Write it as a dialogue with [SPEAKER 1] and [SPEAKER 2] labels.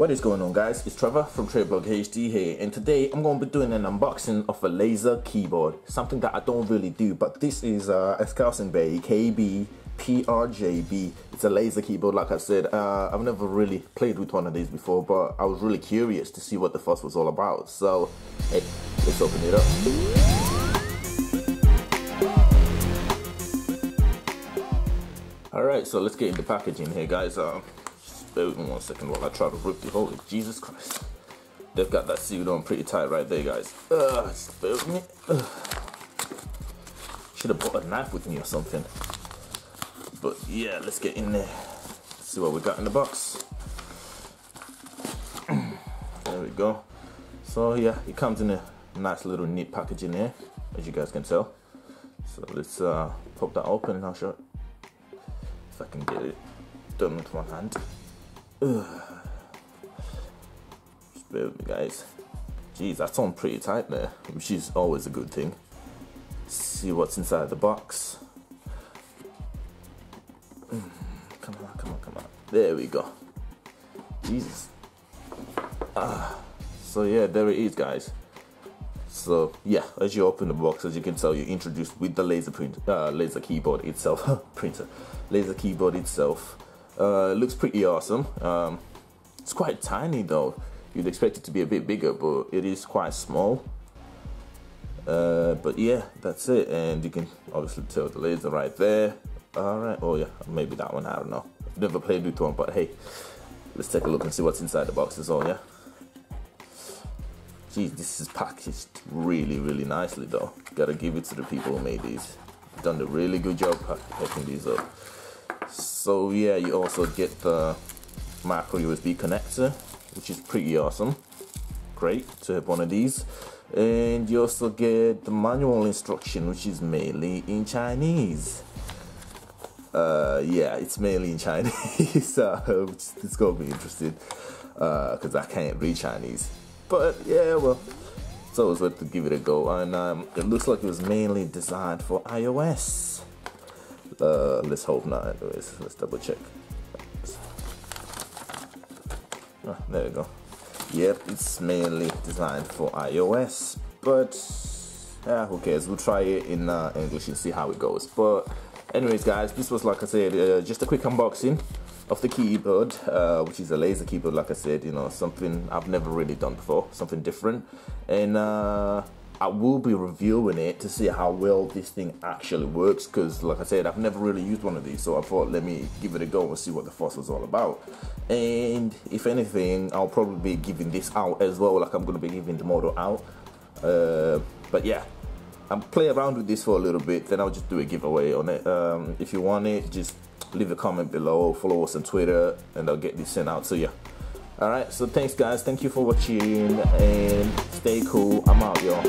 [SPEAKER 1] What is going on, guys? It's Trevor from TradeBlog HD here, and today I'm going to be doing an unboxing of a laser keyboard, something that I don't really do, but this is a Sourcingbay KB-PRJB. It's a laser keyboard, like I said. I've never really played with one of these before, but I was really curious to see what the fuss was all about. So, hey, let's open it up. Alright, so let's get in the packaging here, guys. Bear with me 1 second while I try to rip the hole. Jesus Christ. They've got that sealed on pretty tight right there, guys. Just bear with me. Should have brought a knife with me or something. But yeah, let's get in there. See what we got in the box. There we go. So yeah, it comes in a nice little neat packaging here, as you guys can tell. So let's pop that open and I'll show it. If I can get it done with one hand. Just bear with me, guys. Jeez, that's on pretty tight there, which is always a good thing. See what's inside the box. Come on, come on, come on. There we go. Jesus. So yeah, there it is, guys. So yeah, as you open the box, as you can tell, you're introduced with the laser keyboard itself. Laser keyboard itself. It looks pretty awesome. It's quite tiny though. You'd expect it to be a bit bigger, but it is quite small. But yeah, that's it. And you can obviously tell the laser right there. Alright, oh yeah, maybe that one, I don't know. I've never played with one, but hey, let's take a look and see what's inside the box as well, yeah? Geez, this is packaged really, really nicely though. Gotta give it to the people who made these. Done a really good job packing these up. So yeah, you also get the micro USB connector, which is pretty awesome. Great to have one of these. And you also get the manual instruction, which is mainly in Chinese. Yeah, it's mainly in Chinese, so it's gonna be interesting, because I can't read Chinese. But yeah, well, it's always worth to give it a go. And it looks like it was mainly designed for iOS. Let's hope not. Anyways, let's double check. There we go. Yep, it's mainly designed for iOS, but who cares? We'll try it in English and see how it goes. But anyways, guys, this was, like I said, just a quick unboxing of the keyboard, which is a laser keyboard. Like I said, you know, something I've never really done before, something different. And I will be reviewing it to see how well this thing actually works, because like I said, I've never really used one of these, so I thought let me give it a go and see what the fuss was all about. And if anything, I'll probably be giving this out as well, like I'm going to be giving the model out. But yeah, I'll play around with this for a little bit, then I'll just do a giveaway on it. If you want it, just leave a comment below, follow us on Twitter, and I'll get this sent out to you. Alright, so thanks guys, thank you for watching, and stay cool. I'm out, y'all.